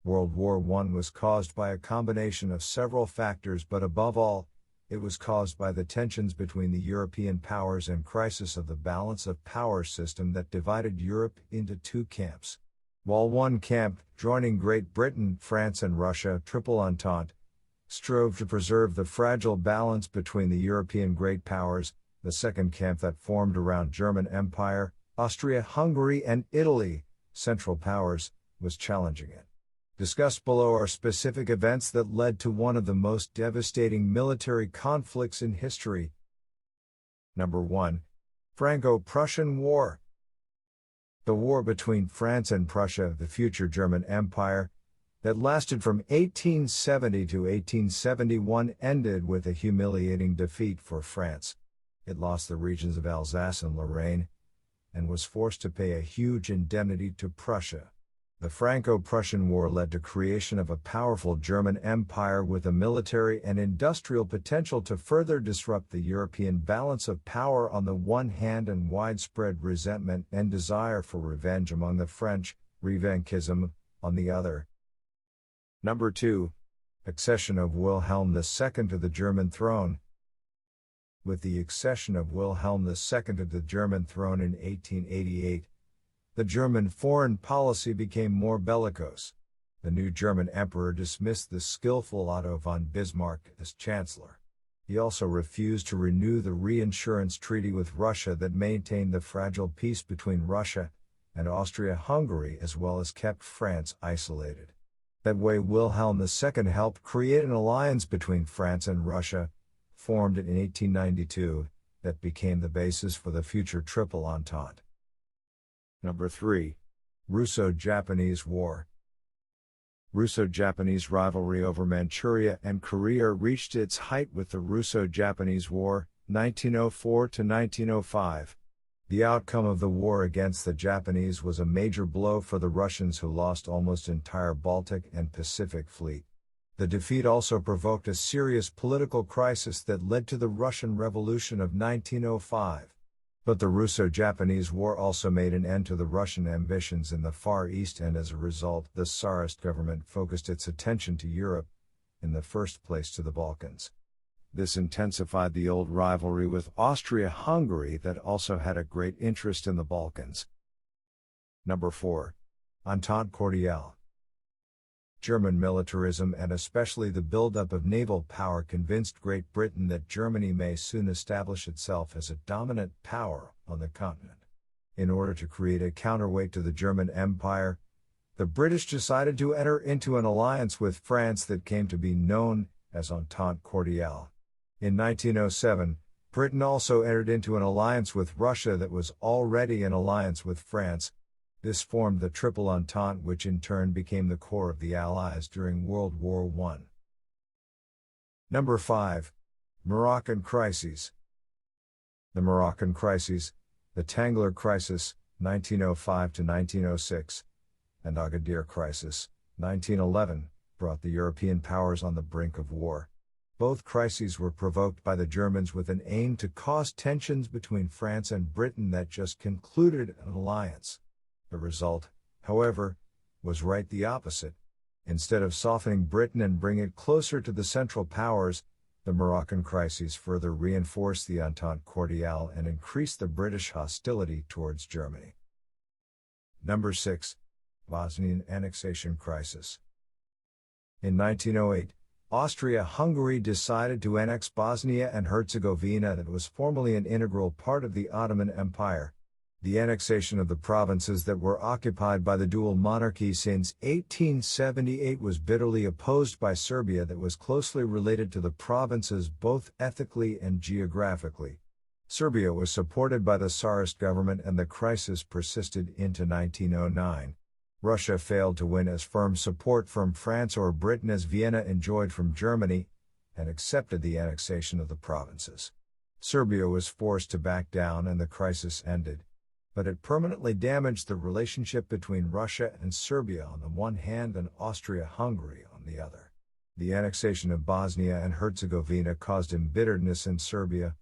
World War I was caused by a combination of several factors, but above all, it was caused by the tensions between the European powers and crisis of the balance of power system that divided Europe into two camps. While one camp, joining Great Britain, France and Russia, Triple Entente, strove to preserve the fragile balance between the European great powers, the second camp that formed around German Empire, Austria-Hungary and Italy, Central Powers, was challenging it. Discussed below are specific events that led to one of the most devastating military conflicts in history. Number 1. Franco-Prussian War. The war between France and Prussia, the future German Empire, that lasted from 1870 to 1871 ended with a humiliating defeat for France. It lost the regions of Alsace and Lorraine, and was forced to pay a huge indemnity to Prussia. The Franco-Prussian War led to creation of a powerful German empire with a military and industrial potential to further disrupt the European balance of power on the one hand and widespread resentment and desire for revenge among the French, revanchism, on the other. Number 2. Accession of Wilhelm II to the German throne. With the accession of Wilhelm II to the German throne in 1888, the German foreign policy became more bellicose. The new German emperor dismissed the skillful Otto von Bismarck as chancellor. He also refused to renew the reinsurance treaty with Russia that maintained the fragile peace between Russia and Austria-Hungary, as well as kept France isolated. That way, Wilhelm II helped create an alliance between France and Russia, formed in 1892, that became the basis for the future Triple Entente. Number 3. Russo-Japanese War. Russo-Japanese rivalry over Manchuria and Korea reached its height with the Russo-Japanese War, 1904 to 1905. The outcome of the war against the Japanese was a major blow for the Russians, who lost almost entire Baltic and Pacific fleet. The defeat also provoked a serious political crisis that led to the Russian Revolution of 1905. But the Russo-Japanese War also made an end to the Russian ambitions in the Far East, and as a result, the Tsarist government focused its attention to Europe, in the first place to the Balkans. This intensified the old rivalry with Austria-Hungary that also had a great interest in the Balkans. Number 4. Entente Cordiale. German militarism and especially the buildup of naval power convinced Great Britain that Germany may soon establish itself as a dominant power on the continent. In order to create a counterweight to the German Empire, the British decided to enter into an alliance with France that came to be known as Entente Cordiale. In 1907, Britain also entered into an alliance with Russia that was already in alliance with France. This formed the Triple Entente, which in turn became the core of the Allies during World War I. Number 5. Moroccan Crises. The Moroccan Crises, the Tangler Crisis, 1905 to 1906, and Agadir Crisis, 1911, brought the European powers on the brink of war. Both crises were provoked by the Germans with an aim to cause tensions between France and Britain that just concluded an alliance. The result, however, was right the opposite. Instead of softening Britain and bring it closer to the Central Powers, the Moroccan crises further reinforced the Entente Cordiale and increased the British hostility towards Germany. Number 6. Bosnian Annexation Crisis. In 1908, Austria-Hungary decided to annex Bosnia and Herzegovina, that was formerly an integral part of the Ottoman Empire. The annexation of the provinces that were occupied by the dual monarchy since 1878 was bitterly opposed by Serbia, that was closely related to the provinces both ethically and geographically. Serbia was supported by the Tsarist government, and the crisis persisted into 1909. Russia failed to win as firm support from France or Britain as Vienna enjoyed from Germany, and accepted the annexation of the provinces. Serbia was forced to back down and the crisis ended. But it permanently damaged the relationship between Russia and Serbia on the one hand and Austria-Hungary on the other. The annexation of Bosnia and Herzegovina caused embitteredness in Serbia,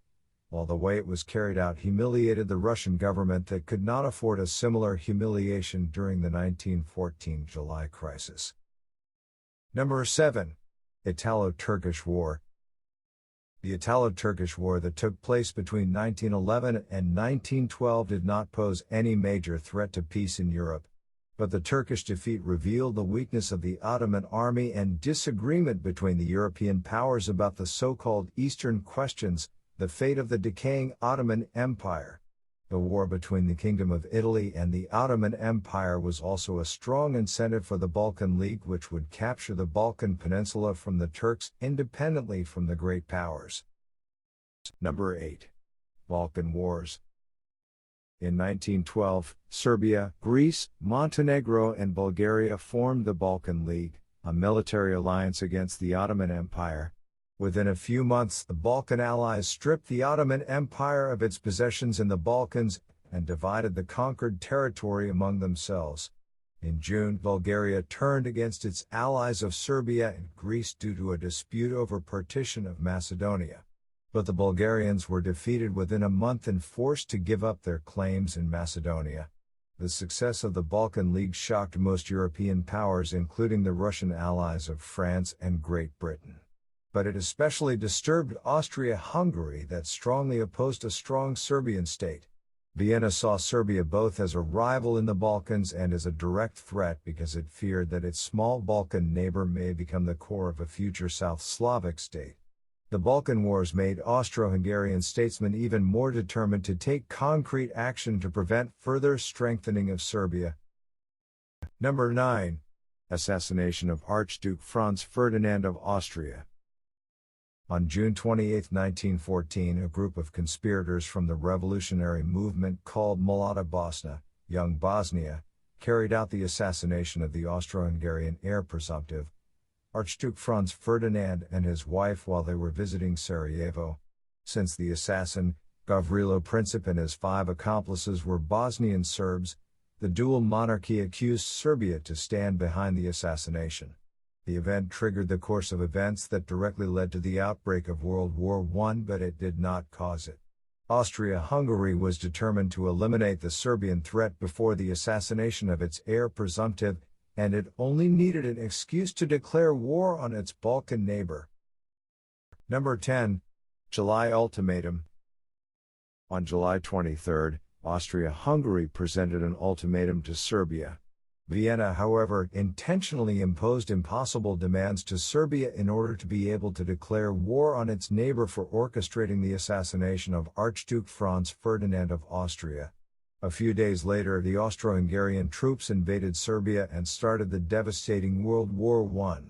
while the way it was carried out humiliated the Russian government that could not afford a similar humiliation during the 1914 July crisis. Number 7. Italo-Turkish War. The Italo-Turkish War that took place between 1911 and 1912 did not pose any major threat to peace in Europe. But the Turkish defeat revealed the weakness of the Ottoman army and disagreement between the European powers about the so-called Eastern questions, the fate of the decaying Ottoman Empire. The war between the Kingdom of Italy and the Ottoman Empire was also a strong incentive for the Balkan League, which would capture the Balkan Peninsula from the Turks independently from the great powers. Number 8. Balkan Wars. In 1912, Serbia, Greece, Montenegro and Bulgaria formed the Balkan League, a military alliance against the Ottoman Empire. Within a few months, the Balkan allies stripped the Ottoman Empire of its possessions in the Balkans and divided the conquered territory among themselves. In June, Bulgaria turned against its allies of Serbia and Greece due to a dispute over partition of Macedonia. But the Bulgarians were defeated within a month and forced to give up their claims in Macedonia. The success of the Balkan League shocked most European powers, including the Russian allies of France and Great Britain. But it especially disturbed Austria-Hungary, that strongly opposed a strong Serbian state. Vienna saw Serbia both as a rival in the Balkans and as a direct threat because it feared that its small Balkan neighbor may become the core of a future South Slavic state. The Balkan Wars made Austro-Hungarian statesmen even more determined to take concrete action to prevent further strengthening of Serbia. Number 9. Assassination of Archduke Franz Ferdinand of Austria. On June 28, 1914, a group of conspirators from the revolutionary movement called Mlada Bosna, Young Bosnia, carried out the assassination of the Austro-Hungarian heir presumptive, Archduke Franz Ferdinand, and his wife while they were visiting Sarajevo. Since the assassin, Gavrilo Princip, and his 5 accomplices were Bosnian Serbs, the dual monarchy accused Serbia to stand behind the assassination. The event triggered the course of events that directly led to the outbreak of World War I, but it did not cause it. Austria-Hungary was determined to eliminate the Serbian threat before the assassination of its heir presumptive, and it only needed an excuse to declare war on its Balkan neighbor. Number 10. July Ultimatum. On July 23, Austria-Hungary presented an ultimatum to Serbia. Vienna, however, intentionally imposed impossible demands to Serbia in order to be able to declare war on its neighbor for orchestrating the assassination of Archduke Franz Ferdinand of Austria. A few days later, the Austro-Hungarian troops invaded Serbia and started the devastating World War I.